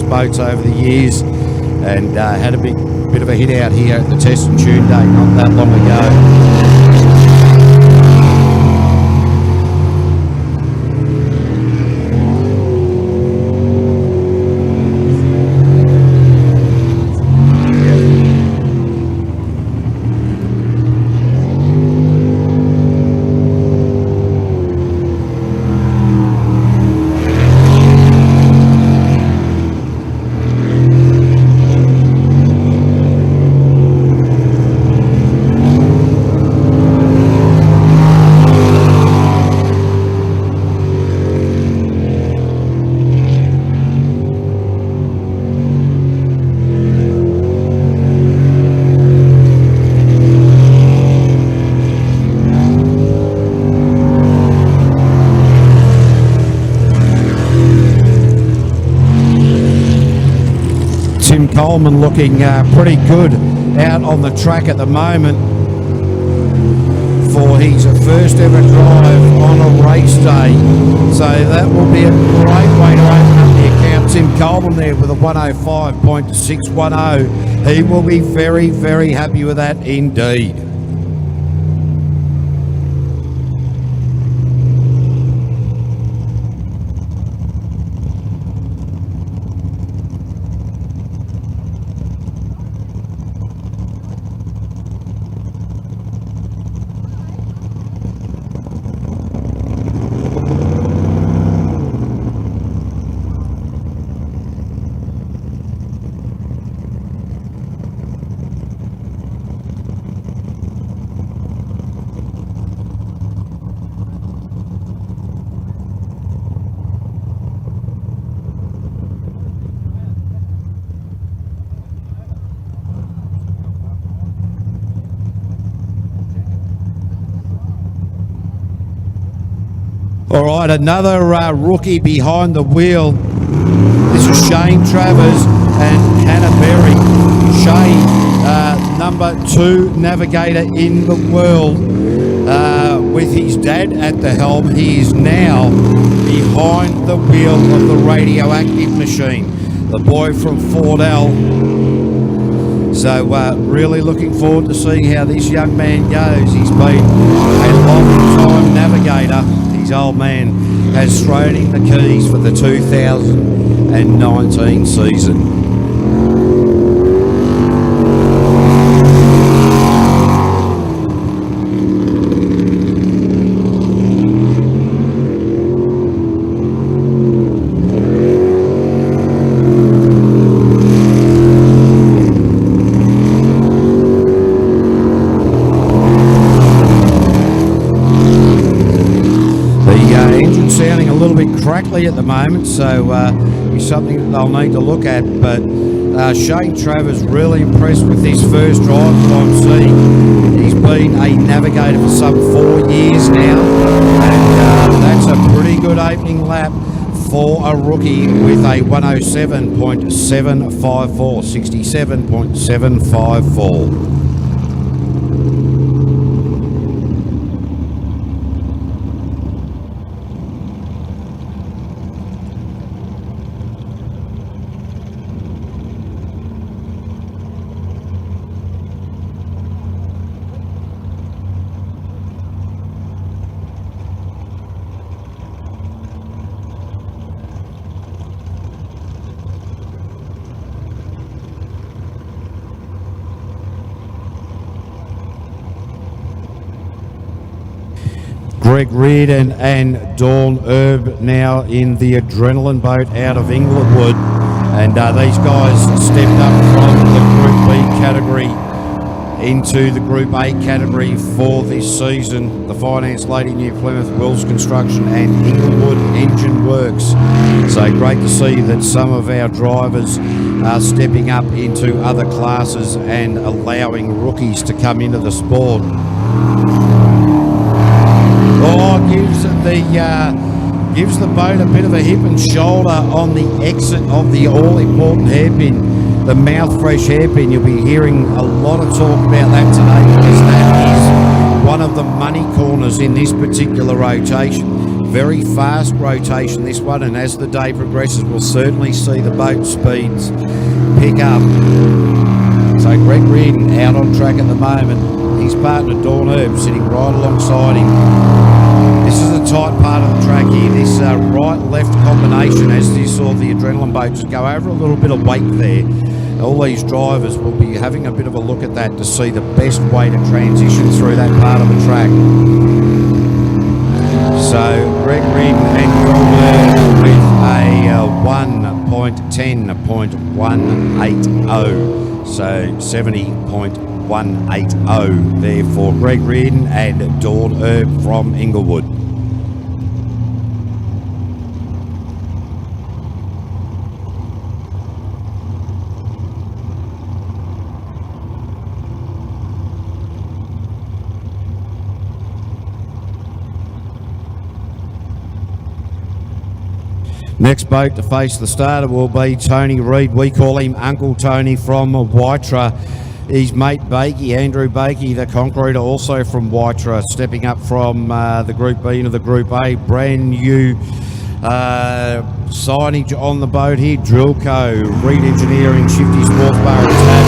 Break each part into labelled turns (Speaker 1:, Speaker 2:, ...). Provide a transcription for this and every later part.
Speaker 1: boats over the years, and had a bit of a hit out here at the Test and Tune Day not that long ago. Coleman looking pretty good out on the track at the moment for his first ever drive on a race day. So that will be a great way to open up the account. Tim Coleman there with a 105.610. He will be very, very happy with that indeed. All right, another rookie behind the wheel. This is Shane Travers and Hannah Berry. Shane, number 2 navigator in the world, with his dad at the helm. He is now behind the wheel of the radioactive machine, the boy from Fordell. So really looking forward to seeing how this young man goes. He's been a long-time navigator. His old man has thrown in the keys for the 2019 season. Sounding a little bit crackly at the moment, so it's something that they'll need to look at. But Shane Travers really impressed with his first drive that I'm seeing. He's been a navigator for some 4 years now, and that's a pretty good opening lap for a rookie with a 107.754, 67.754. Greg Reardon and Dawn Erb now in the Adrenaline boat out of Inglewood, and these guys stepped up from the Group B category into the Group A category for this season. The Finance Lady, New Plymouth, Wells Construction and Inglewood Engine Works. So great to see that some of our drivers are stepping up into other classes and allowing rookies to come into the sport. Oh, gives the boat a bit of a hip and shoulder on the exit of the all-important hairpin, the Mouthfresh hairpin. You'll be hearing a lot of talk about that today, because that is one of the money corners in this particular rotation. Very fast rotation, this one, and as the day progresses, we'll certainly see the boat speeds pick up. So Greg Reardon out on track at the moment. His partner Dawn Herb sitting right alongside him. This is a tight part of the track here. This right-left combination, as you saw the adrenaline boat just go over a little bit of weight there. All these drivers will be having a bit of a look at that to see the best way to transition through that part of the track. So Greg Reardon and Goldberg with a 1.10.180. So 70.180 there for Greg Reardon and Dawn Herb from Inglewood. Next boat to face the starter will be Tony Reid. We call him Uncle Tony from Waitra. His mate Bakey, Andrew Bakey, the concreter, also from Waitra, stepping up from the Group B into the Group A. Brand new signage on the boat here. Drillco, Reid Engineering, Shifty Sports Bar and Tab,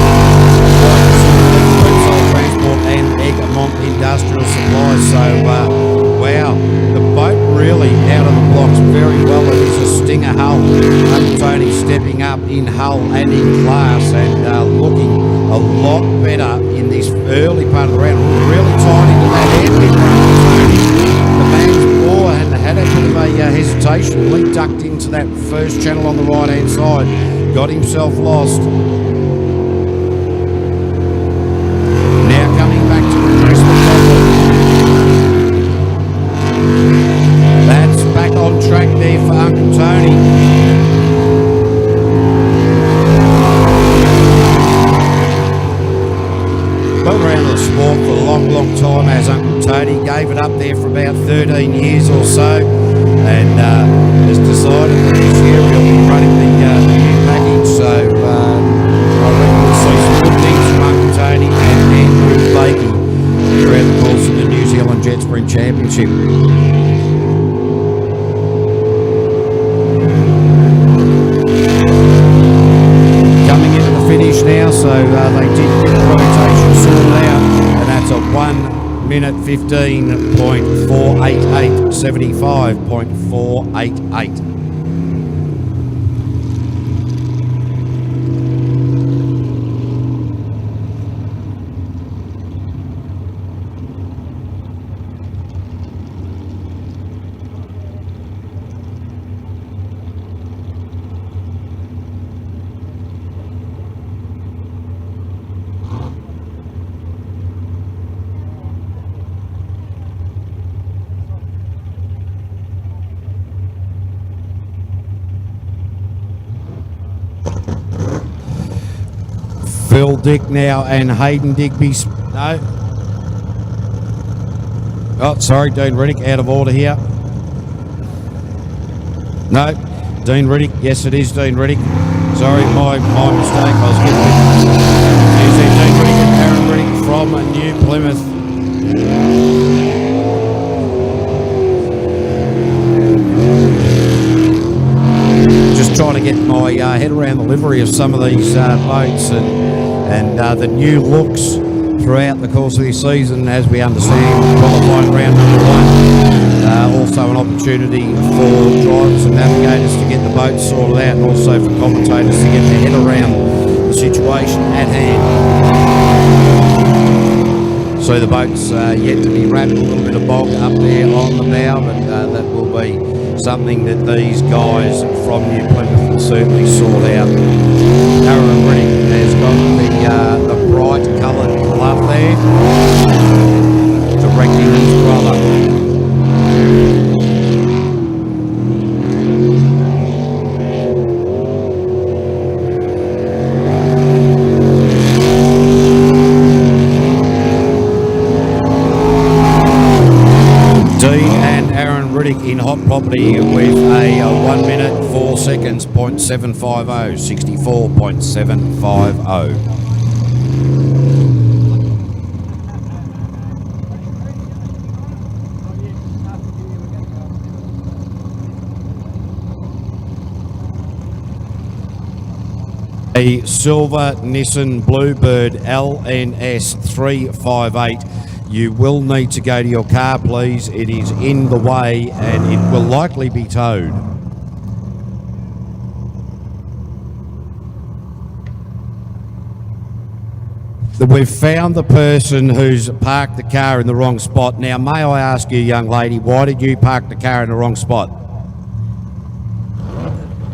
Speaker 1: Transport and Egmont Industrial Supplies. So, wow, the boat really out of the blocks very well. It is a stinger hull. Uncle Tony stepping up in hull and in class and looking a lot better in this early part of the round. Really tight into that airpit run. The man's bore and had a bit of a hesitation. Lee ducked into that first channel on the right hand side. Got himself lost. Now coming back to address the problem. That's back on track there for Uncle Tony. Been around the sport for a long time as Uncle Tony. Gave it up there for about 13 years or so, and has decided that this year he'll be running the new package. So I reckon we'll see some good things from Uncle Tony and Andrew Bakey throughout the course of the New Zealand Jet Sprint Championship. Coming into the finish now, so they did get the rotation sorted out, and that's a 1:15.488, 75.488. Phil Dick now and Hayden Digby. No. Oh, sorry, Dean Riddick out of order here. No, Dean Riddick. Yes, it is Dean Riddick. Sorry, my mistake. I was getting Dean Riddick and Aaron Riddick from New Plymouth. Just trying to get my head around the livery of some of these boats and the new looks throughout the course of this season, as we understand qualifying round number 1. Also an opportunity for drivers and navigators to get the boats sorted out, and also for commentators to get their head around the situation at hand. So the boat's yet to be wrapped, a little bit of bog up there on the bow, but that will be something that these guys from New Plymouth will certainly sort out. Aaron Riddick has got the bright coloured glove there, directing his brother. In hot property with a 1 minute 4 seconds .750, 64.750. A silver Nissan Bluebird LNS 358. You will need to go to your car, please. It is in the way and it will likely be towed. We've found the person who's parked the car in the wrong spot. Now, may I ask you, young lady, why did you park the car in the wrong spot?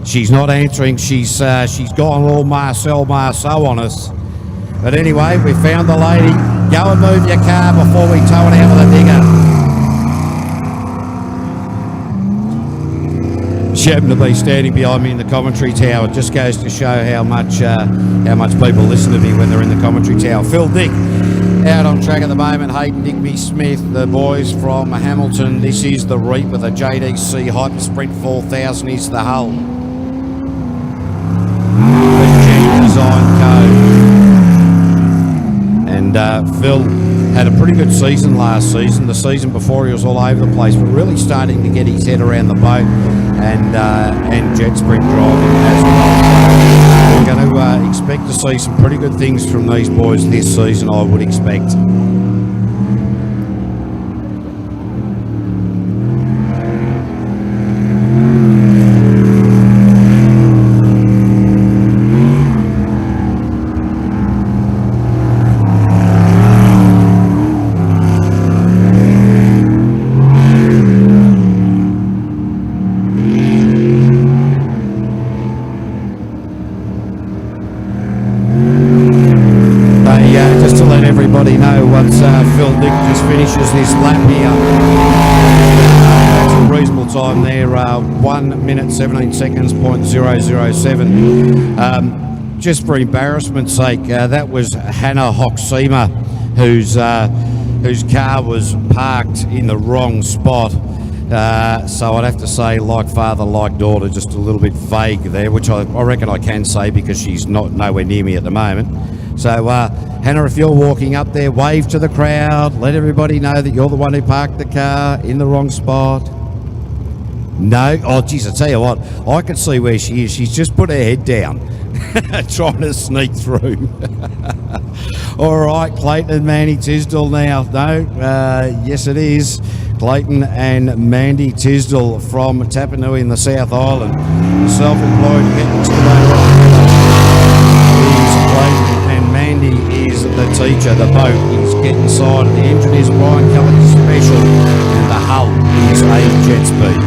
Speaker 1: She's not answering. She's gone all Marcel Marceau on us. But anyway, we found the lady. Go and move your car before we tow it out of the digger. She happened to be standing behind me in the commentary tower. It just goes to show how much people listen to me when they're in the commentary tower. Phil Dick out on track at the moment. Hayden Digby Smith, the boys from Hamilton. This is the Reaper, the JDC Hyper Sprint 4000 is the hull. The Jet Design Code. And Phil had a pretty good season last season. The season before he was all over the place, but really starting to get his head around the boat and jet sprint driving as well. We're going to expect to see some pretty good things from these boys this season, I would expect. Just to let everybody know, once Phil Dick just finishes this lap here, that's a reasonable time there, 1 minute 17 seconds, .007. Just for embarrassment's sake, that was Hannah Hoxema, whose car was parked in the wrong spot. So I'd have to say, like father, like daughter, just a little bit vague there, which I reckon I can say because she's nowhere near me at the moment. So, Hannah, if you're walking up there, wave to the crowd. Let everybody know that you're the one who parked the car in the wrong spot. No? Oh, geez, I tell you what, I can see where she is. She's just put her head down, trying to sneak through. All right, Clayton and Mandy Tisdall now. No? Yes, it is. Clayton and Mandy Tisdall from Tapanui in the South Island. Self-employed excavator. Clayton and Mandy is the teacher. The boat is getting sighted. The engine is Brian Kelly's special and the hull is a Jetspeed.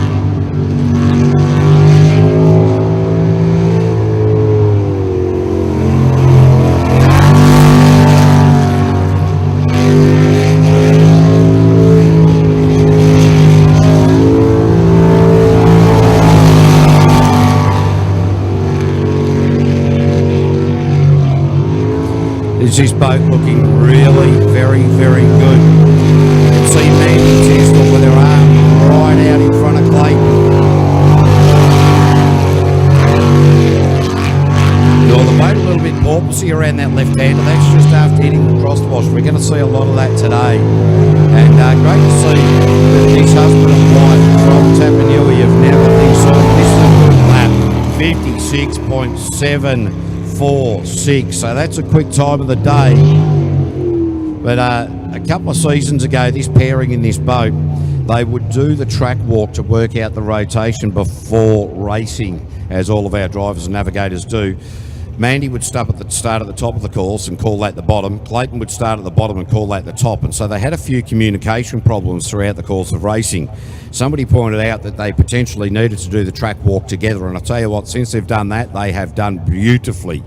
Speaker 1: Is this boat looking really very, very good? You can see Mandy Tisdall with her arm right out in front of Clayton. Well, the boat a little bit porpoisey around that left-hander. That's just after hitting the crosswash. We're going to see a lot of that today. And great to see that this husband and wife from Tapanui have now got these this is a good lap. 56.746, so that's a quick time of the day. But a couple of seasons ago, this pairing in this boat, they would do the track walk to work out the rotation before racing, as all of our drivers and navigators do. Mandy would start at the top of the course and call that the bottom. Clayton would start at the bottom and call that the top. And so they had a few communication problems throughout the course of racing. Somebody pointed out that they potentially needed to do the track walk together. And I'll tell you what, since they've done that, they have done beautifully.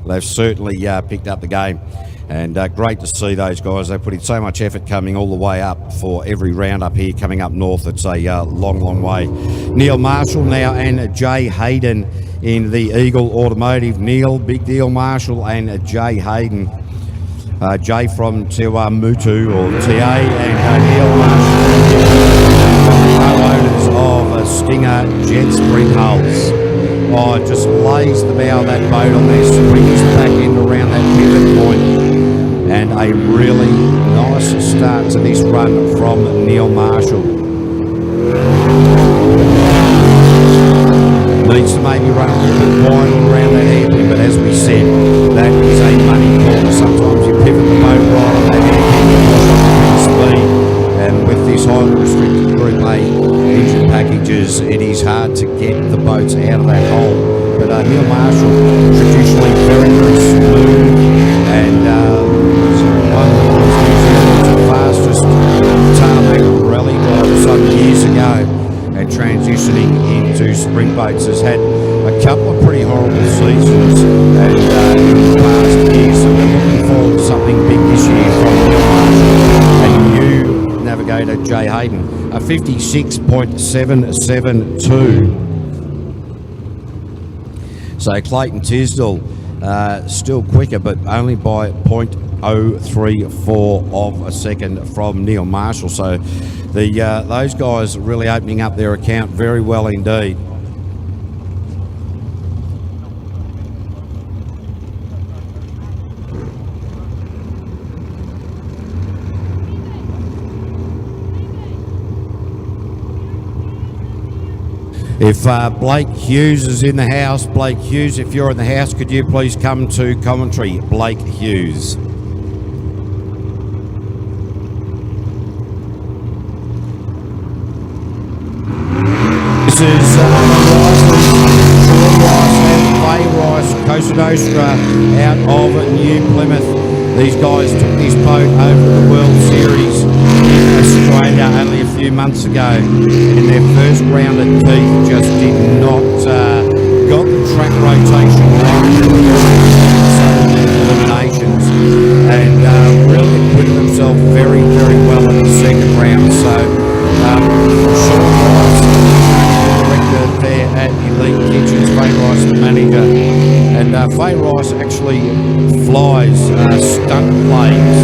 Speaker 1: They've certainly picked up the game. And great to see those guys. They put in so much effort coming all the way up for every round up here coming up north. It's a long, long way. Neil Marshall now and Jay Hayden in the Eagle Automotive. Neil, Big Deal Marshall, and Jay Hayden. Jay from Tuamutu or TA, and Neil Marshall, co-owners of Stinger Jet Sprint hulls. Oh, it just lays the bow of that boat on there, swings the back end around that pivot point, and a really nice start to this run from Neil Marshall. Needs to maybe run a little bit wide around that hairpin, but as we see Marshall. Traditionally very, very smooth, and one of New Zealand's fastest tarmac rally driver some years ago, and transitioning into sprint boats. Has had a couple of pretty horrible seasons and in the past year, so we're looking forward to something big this year from Neil Marshall and new navigator Jay Hayden. A 56.772. So Clayton Tisdall still quicker, but only by 0.034 of a second from Neil Marshall. So those guys are really opening up their account very well indeed. If Blake Hughes is in the house, Blake Hughes, if you're in the house, could you please come to commentary? Blake Hughes. This is Rice, Costa Nostra out of New Plymouth. These guys took this boat over the World Series in Australia only a few months ago. In their first round at Keith, just did not got the track rotation right, eliminations, and really acquitted themselves very, very well in the second round. So Sean Rice, director there at Elite Kitchens, Faye Rice, the manager, and Faye Rice actually flies stunt planes.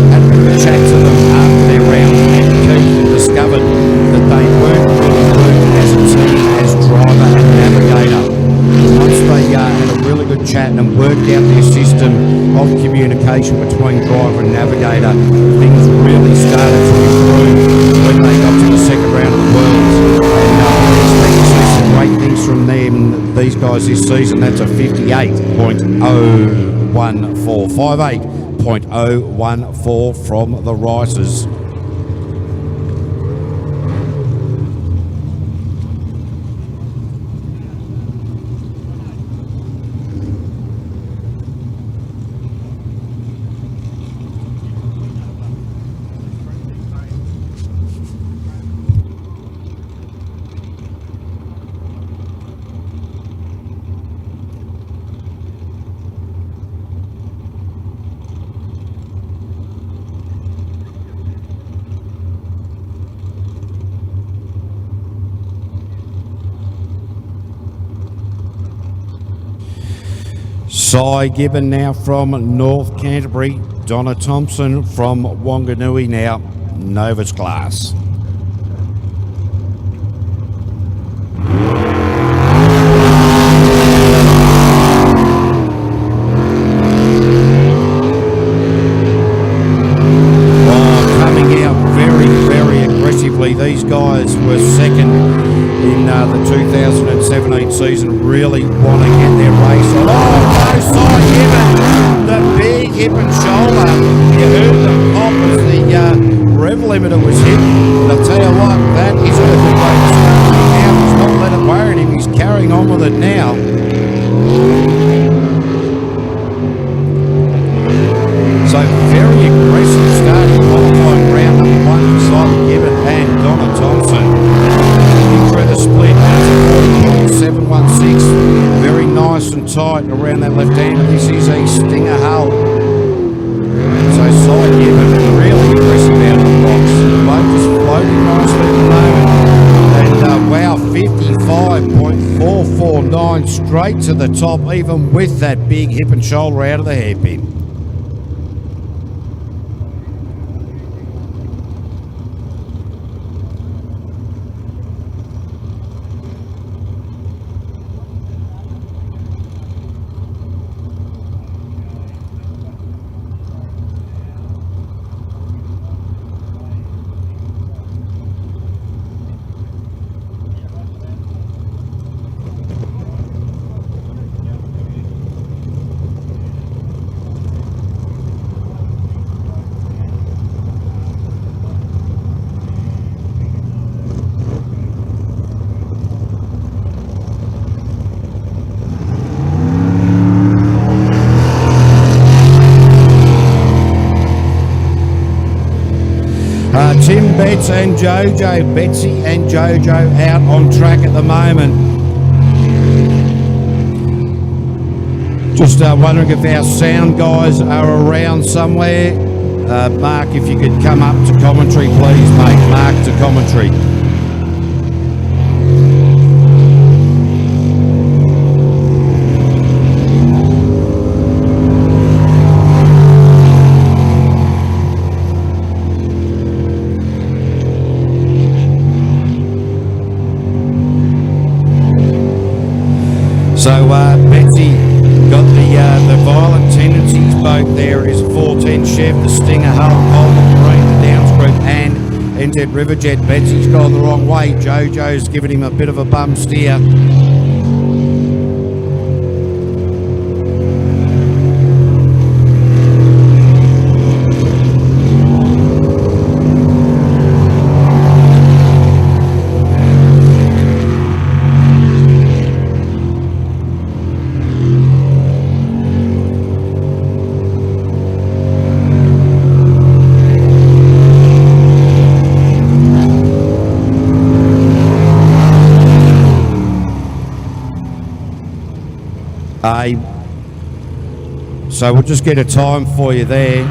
Speaker 1: Had a bit of a chat to them after their round, and Keith discovered that they weren't really working as a team, as driver and navigator. Once they had a really good chat and worked out their system of communication between driver and navigator, things really started to improve when they got to the second round of the Worlds. And we expect to see some great things from them, these guys this season. That's a 58.014 from the Rices. Cy Gibbon now from North Canterbury. Donna Thompson from Wanganui now, Novus class. Coming out very, very aggressively. These guys were second in the 2017 season, really want to get their race on. Oh, no, Cy Gibbon, the big hip and shoulder. You heard the pop as the rev limiter was hit. And I'll tell you what, that is a good way to start now. He's not let it worry him, he's carrying on with it now. So very aggressive start in qualifying round number one for Cy Gibbon and Donna Thompson. Through the split, that's a 40.716. Very nice and tight around that left hander. This is a stinger hull. So Cy Gibbon really aggressive out of the box. The boat just floating nicely at the moment. And wow, 55.449 straight to the top, even with that big hip and shoulder out of the hairpin. Tim, Betts and Jojo. Betsy and Jojo out on track at the moment. Just wondering if our sound guys are around somewhere. Mark, if you could come up to commentary, please, mate. Mark to commentary. So Betsy got the violent tendencies boat there. It is a 410 Chev, the Stinger, Hull, Coleman, Marine, the Downs Group and NZ Riverjet. Betsy's gone the wrong way. Jojo's given him a bit of a bum steer. So we'll just get a time for you there.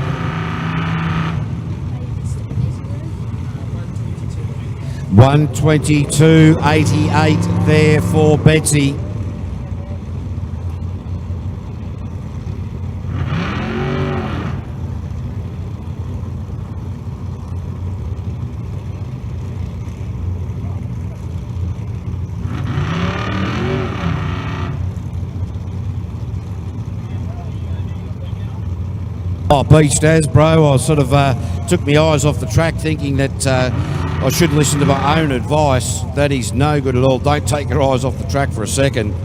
Speaker 1: 1:22.88 there for Betsy. Oh, beast as, bro. I sort of took my eyes off the track thinking that I should listen to my own advice. That is no good at all. Don't take your eyes off the track for a second.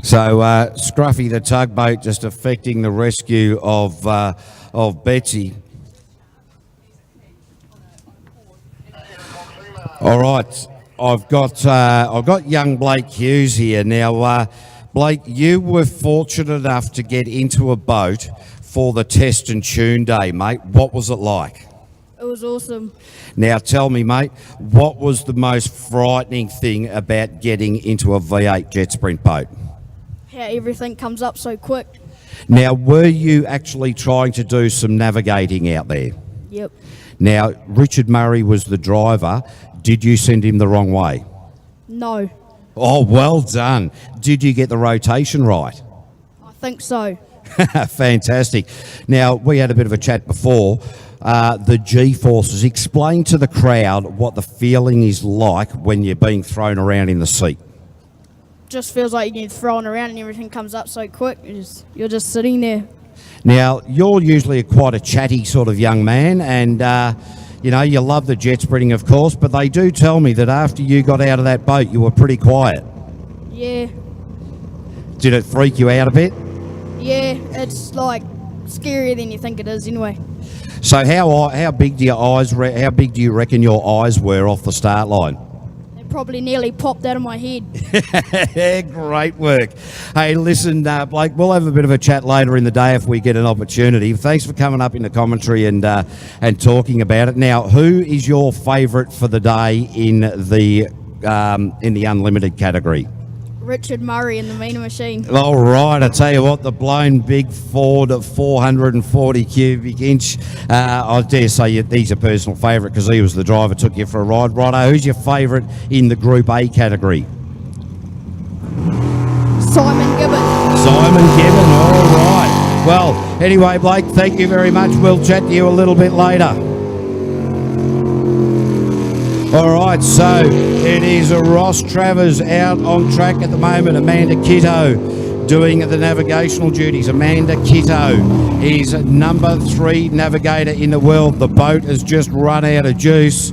Speaker 1: So Scruffy the tugboat just affecting the rescue of Betsy. All right, I've got young Blake Hughes here now. Blake, you were fortunate enough to get into a boat for the test and tune day, mate. What was it like?
Speaker 2: It was awesome.
Speaker 1: Now tell me, mate, what was the most frightening thing about getting into a V8 jet sprint boat?
Speaker 2: How everything comes up so quick.
Speaker 1: Now, were you actually trying to do some navigating out there?
Speaker 2: Yep.
Speaker 1: Now, Richard Murray was the driver. Did you send him the wrong way?
Speaker 2: No,
Speaker 1: Oh, well done. Did you get the rotation right?
Speaker 2: I think so.
Speaker 1: Fantastic. Now, we had a bit of a chat before. The G-forces. Explain to the crowd what the feeling is like when you're being thrown around in the seat.
Speaker 2: Just feels like you get thrown around and everything comes up so quick. You're just sitting there.
Speaker 1: Now, you're usually quite a chatty sort of young man, and you know, you love the jet sprinting, of course, but they do tell me that after you got out of that boat, you were pretty quiet.
Speaker 2: Yeah,
Speaker 1: Did it freak you out a bit?
Speaker 2: yeah, it's like scarier than you think it is anyway.
Speaker 1: So how big do your eyes? How big do you reckon your eyes were off the start line?
Speaker 2: It probably nearly popped out of my head.
Speaker 1: Great work. Hey, listen, Blake, we'll have a bit of a chat later in the day if we get an opportunity. Thanks for coming up in the commentary and talking about it. Now, who is your favourite for the day in the unlimited category?
Speaker 2: Richard Murray in the Meaner Machine.
Speaker 1: All right, I tell you what, the blown big Ford 440 cubic inch. I dare say he's a personal favourite because he was the driver, took you for a ride. Righto, who's your favourite in the Group A category?
Speaker 2: Simon Gibbon.
Speaker 1: Simon Gibbon, all right. Well, anyway, Blake, thank you very much. We'll chat to you a little bit later. All right, so it is Ross Travers out on track at the moment. Amanda Kitto doing the navigational duties. Amanda Kitto is number 3 navigator in the world. The boat has just run out of juice.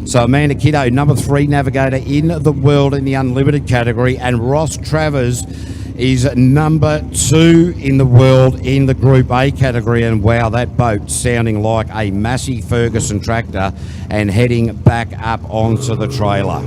Speaker 1: So Amanda Kitto, number 3 navigator in the world in the unlimited category, and Ross Travers is number 2 in the world in the Group A category. And wow, that boat sounding like a Massey Ferguson tractor and heading back up onto the trailer.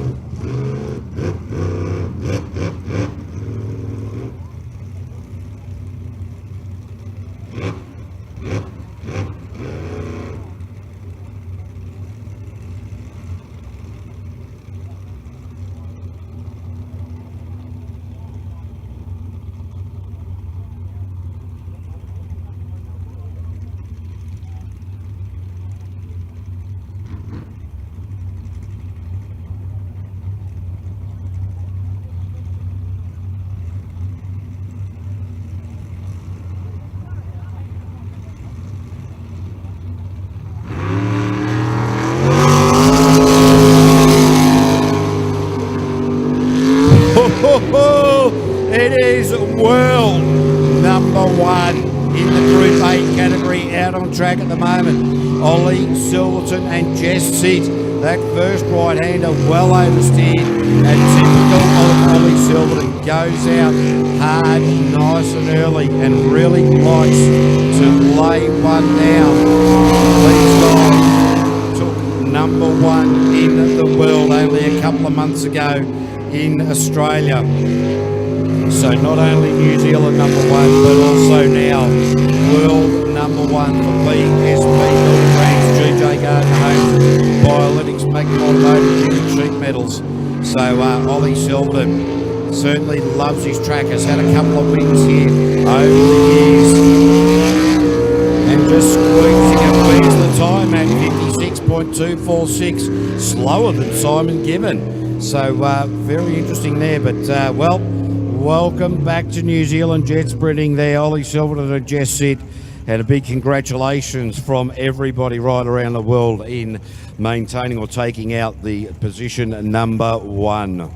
Speaker 1: It is world number 1 in the Group A category out on track at the moment. Ollie Silverton and Jess Sit. That first right-hander well oversteered, and typical of Ollie Silverton goes out hard, nice and early, and really likes to lay one down. These guys took number 1 in the world only a couple of months ago in Australia. So not only New Zealand number 1, but also now world number 1 for PSP, Bill Grants, GJ Gardner Homes, Biolytics, Magnum Automotive, Jimmy Sheet Metals. So Ollie Silverton certainly loves his track, has had a couple of wins here over the years. And just squeezing it, where's the time at 56.246, slower than Simon Gibbon. So very interesting there, but well, welcome back to New Zealand jet sprinting there, Ollie Silverton and Jess Sit. And a big congratulations from everybody right around the world in maintaining or taking out the position number 1.